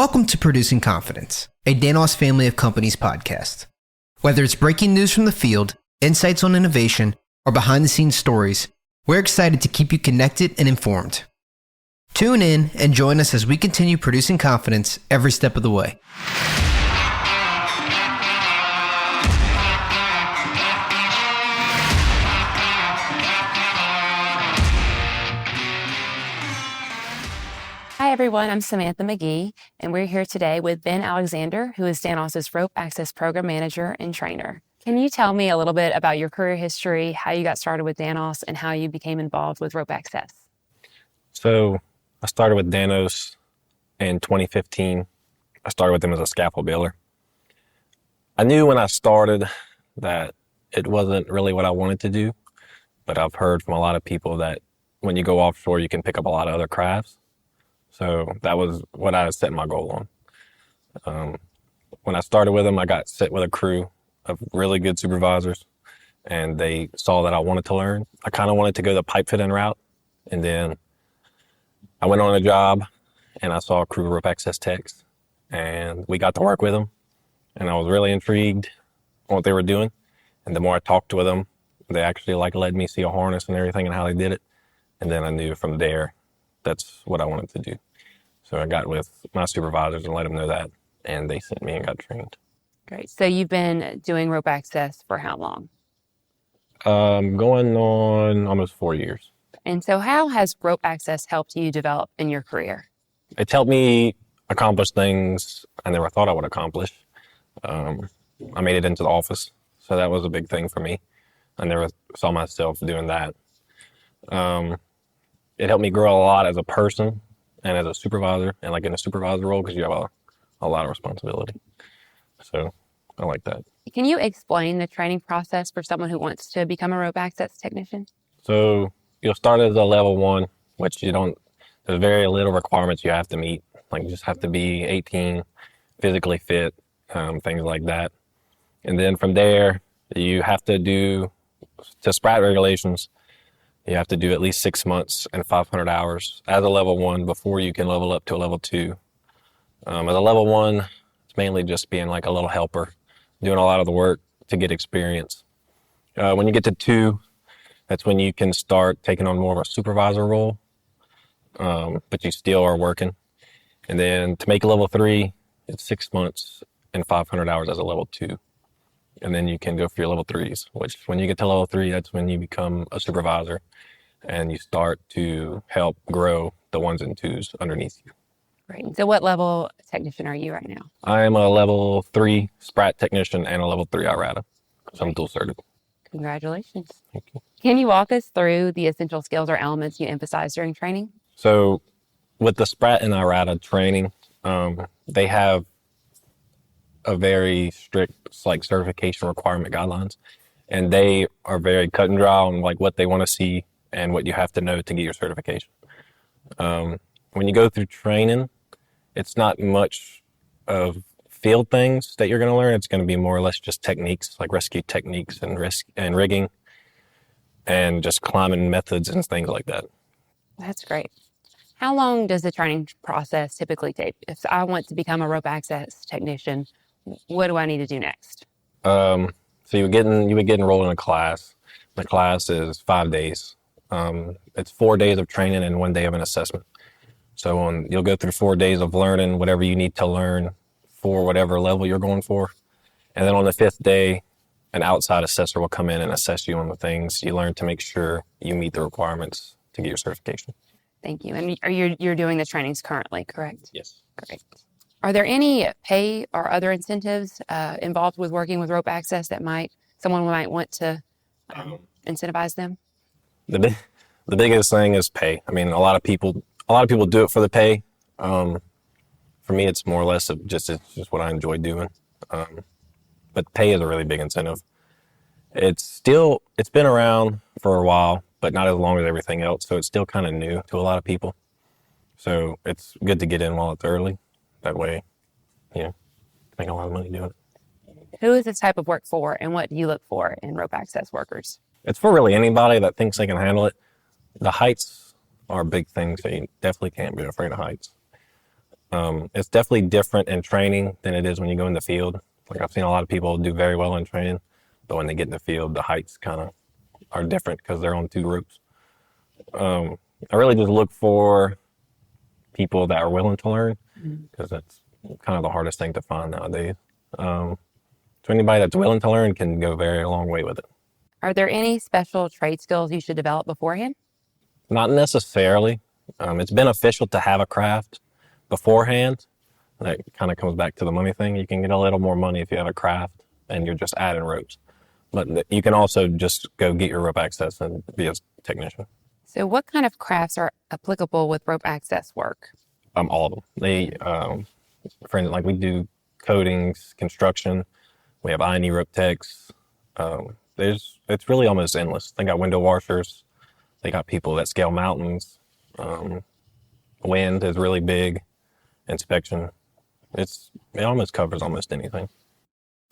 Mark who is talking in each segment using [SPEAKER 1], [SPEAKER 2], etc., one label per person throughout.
[SPEAKER 1] Welcome to Producing Confidence, a Danos family of companies podcast. Whether it's breaking news from the field, insights on innovation, or behind-the-scenes stories, we're excited to keep you connected and informed. Tune in and join us as we continue producing confidence every step of the way.
[SPEAKER 2] Hi everyone, I'm Samantha McGee, and we're here today with Ben Alexander, who is Danos' Rope Access Program Manager and Trainer. Can you tell me a little bit about your career history, how you got started with Danos, and how you became involved with Rope Access?
[SPEAKER 3] So I started with Danos in 2015. I started with them as a scaffold builder. I knew when I started that it wasn't really what I wanted to do, but I've heard from a lot of people that when you go offshore, you can pick up a lot of other crafts. So that was what I set my goal on. When I started with them, I got set with a crew of really good supervisors, and they saw that I wanted to learn. I kind of wanted to go the pipe fitting route, and then I went on a job, and I saw a crew of rope access techs, and we got to work with them, and I was really intrigued on what they were doing. And the more I talked with them, they actually led me see a harness and everything and how they did it. And then I knew from there, that's what I wanted to do. So I got with my supervisors and let them know that, and they sent me and got trained.
[SPEAKER 2] Great. So you've been doing rope access for how long?
[SPEAKER 3] Going on almost 4 years.
[SPEAKER 2] And so how has rope access helped you develop in your career?
[SPEAKER 3] It's helped me accomplish things I never thought I would accomplish. I made it into the office, so that was a big thing for me. I never saw myself doing that. It helped me grow a lot as a person and as a supervisor, and in a supervisor role, because you have a lot of responsibility. So I like that.
[SPEAKER 2] Can you explain the training process for someone who wants to become a rope access technician?
[SPEAKER 3] So you'll start as a level 1, which there's very little requirements you have to meet. You just have to be 18, physically fit, things like that. And then from there, you have to to SPRAT regulations, you have to do at least 6 months and 500 hours as a level 1 before you can level up to a level 2. As a level 1, it's mainly just being a little helper, doing a lot of the work to get experience. When you get to 2, that's when you can start taking on more of a supervisor role, but you still are working. And then to make a level 3, it's 6 months and 500 hours as a level 2. And then you can go for your level 3s, which when you get to level 3, that's when you become a supervisor and you start to help grow the 1s and 2s underneath you.
[SPEAKER 2] Great. So what level technician are you right now?
[SPEAKER 3] I am a level 3 SPRAT technician and a level 3 IRATA. So I'm dual certified.
[SPEAKER 2] Congratulations.
[SPEAKER 3] Thank you.
[SPEAKER 2] Can you walk us through the essential skills or elements you emphasize during training?
[SPEAKER 3] So with the SPRAT and IRATA training, they have a very strict certification requirement guidelines, and they are very cut and dry on what they want to see and what you have to know to get your certification. When you go through training, it's not much of field things that you're going to learn. It's going to be more or less just techniques, like rescue techniques and rigging and just climbing methods and things like that.
[SPEAKER 2] That's great. How long does the training process typically take? If I want to become a rope access technician, what do I need to do next?
[SPEAKER 3] So you would get enrolled in a class. The class is 5 days. It's 4 days of training and 1 day of an assessment. So you'll go through 4 days of learning whatever you need to learn for whatever level you're going for. And then on the 5th day, an outside assessor will come in and assess you on the things you learn to make sure you meet the requirements to get your certification.
[SPEAKER 2] Thank you. And you're doing the trainings currently, correct?
[SPEAKER 3] Yes.
[SPEAKER 2] Great. Are there any pay or other incentives involved with working with rope access that someone might want to incentivize them?
[SPEAKER 3] The biggest thing is pay. I mean, a lot of people do it for the pay. For me, it's more or less it's just what I enjoy doing. But pay is a really big incentive. It's been around for a while, but not as long as everything else. So it's still kind of new to a lot of people. So it's good to get in while it's early. That way, make a lot of money doing it.
[SPEAKER 2] Who is this type of work for, and what do you look for in rope access workers?
[SPEAKER 3] It's for really anybody that thinks they can handle it. The heights are a big thing, so you definitely can't be afraid of heights. It's definitely different in training than it is when you go in the field. Like I've seen a lot of people do very well in training, but when they get in the field, the heights kind of are different because they're on two groups. I really just look for people that are willing to learn because that's kind of the hardest thing to find nowadays. So anybody that's willing to learn can go very long way with it.
[SPEAKER 2] Are there any special trade skills you should develop beforehand?
[SPEAKER 3] Not necessarily. It's beneficial to have a craft beforehand. That kind of comes back to the money thing. You can get a little more money if you have a craft and you're just adding ropes. But you can also just go get your rope access and be a technician.
[SPEAKER 2] So what kind of crafts are applicable with rope access work?
[SPEAKER 3] All of them. For instance, like we do coatings, construction. We have I&E rope techs. It's really almost endless. They got window washers. They got people that scale mountains. Wind is really big. Inspection. It almost covers almost anything.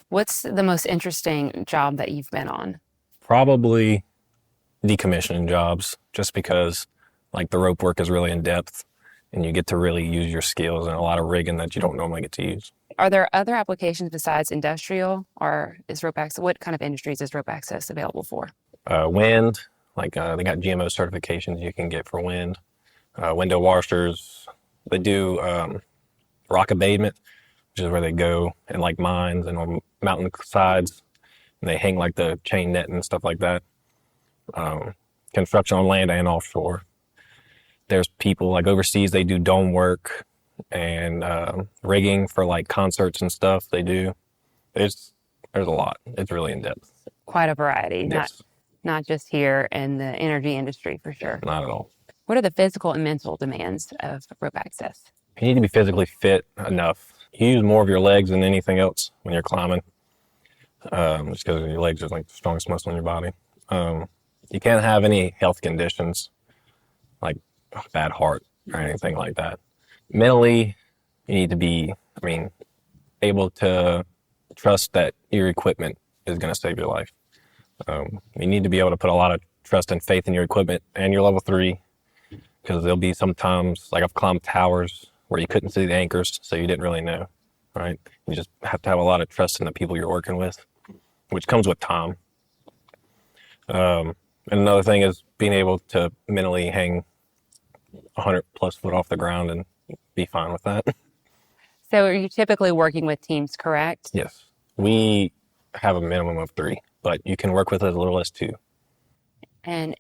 [SPEAKER 2] What's the most interesting job that you've been on?
[SPEAKER 3] Probably decommissioning jobs, just because like the rope work is really in depth and you get to really use your skills and a lot of rigging that you don't normally get to use.
[SPEAKER 2] Are there other applications besides industrial, or is rope access, what kind of industries is rope access available for?
[SPEAKER 3] Wind, like they got GMO certifications you can get for wind. Window washers, they do rock abatement, which is where they go in like mines and on mountain sides, and they hang like the chain net and stuff like that. Construction on land and offshore. There's people like overseas, they do dome work and rigging for like concerts and stuff they do. There's a lot. It's really in depth.
[SPEAKER 2] Quite a variety,
[SPEAKER 3] Yes.
[SPEAKER 2] not just here in the energy industry for sure.
[SPEAKER 3] Not at all.
[SPEAKER 2] What are the physical and mental demands of rope access?
[SPEAKER 3] You need to be physically fit enough. You use more of your legs than anything else when you're climbing, just because your legs are like the strongest muscle in your body. You can't have any health conditions like a bad heart or anything like that. Mentally, you need to be, able to trust that your equipment is going to save your life. You need to be able to put a lot of trust and faith in your equipment and your level 3, because there'll be some times, like I've climbed towers where you couldn't see the anchors, so you didn't really know, right? You just have to have a lot of trust in the people you're working with, which comes with time. And another thing is being able to mentally hang 100 plus foot off the ground and be fine with that.
[SPEAKER 2] So are you typically working with teams, correct?
[SPEAKER 3] Yes. We have a minimum of 3, but you can work with as little as 2.
[SPEAKER 2] And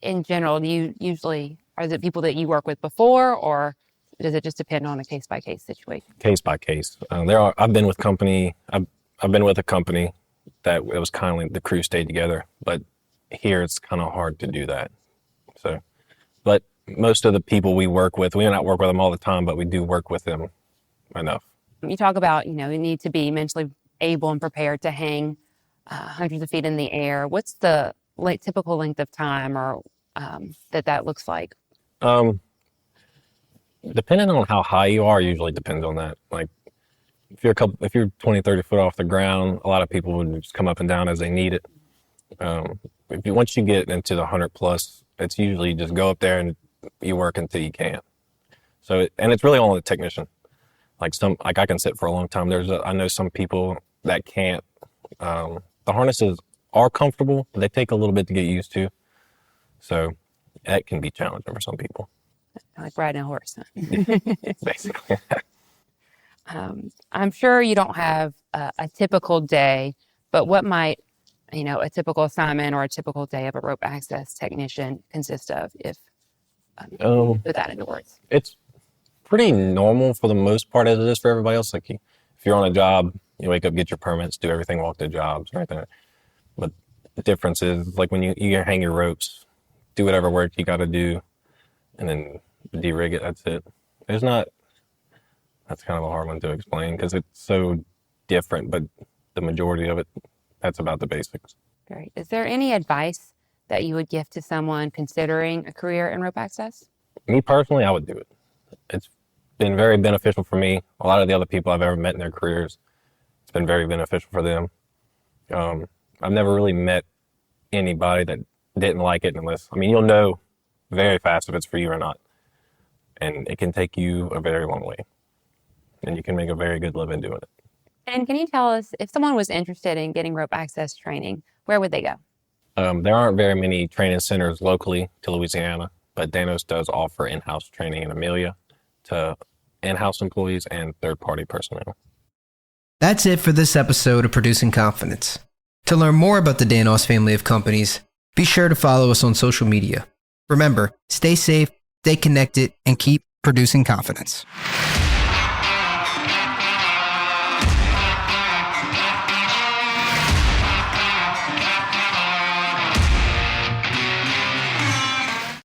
[SPEAKER 2] in general, do you usually, are the people that you work with before, or does it just depend on a case-by-case situation?
[SPEAKER 3] Case by case. I've been with a company that it was kind of like the crew stayed together, but here it's kind of hard to do that. So, but most of the people we work with, we may not work with them all the time, but we do work with them enough.
[SPEAKER 2] You talk about, you need to be mentally able and prepared to hang hundreds of feet in the air. What's the typical length of time or that looks like?
[SPEAKER 3] Depending on how high you are, usually depends on that. Like if you're 20, 30 foot off the ground, a lot of people would just come up and down as they need it. Once you get into the 100 plus, it's usually just go up there and you work until you can't. So, and it's really only the technician. Like I can sit for a long time. I know some people that can't. The harnesses are comfortable, but they take a little bit to get used to. So that can be challenging for some people.
[SPEAKER 2] Like riding a horse.
[SPEAKER 3] Basically.
[SPEAKER 2] I'm sure you don't have a typical day, but what might, a typical assignment or a typical day of a rope access technician consist of, if put that into words?
[SPEAKER 3] It's pretty normal for the most part as it is for everybody else. Like if you're on a job, you wake up, get your permits, do everything, walk the jobs, right there. But the difference is like when you hang your ropes, do whatever work you got to do, and then de-rig it. That's it. That's kind of a hard one to explain because it's so different, but the majority of it, that's about the basics.
[SPEAKER 2] Great. Is there any advice that you would give to someone considering a career in rope access?
[SPEAKER 3] Me personally, I would do it. It's been very beneficial for me. A lot of the other people I've ever met in their careers, it's been very beneficial for them. I've never really met anybody that didn't like it unless, you'll know very fast if it's for you or not. And it can take you a very long way. and you can make a very good living doing it.
[SPEAKER 2] And can you tell us, if someone was interested in getting rope access training, where would they go?
[SPEAKER 3] There aren't very many training centers locally to Louisiana, but Danos does offer in-house training in Amelia to in-house employees and third-party personnel.
[SPEAKER 1] That's it for this episode of Producing Confidence. To learn more about the Danos family of companies, be sure to follow us on social media. Remember, stay safe, stay connected, and keep producing confidence.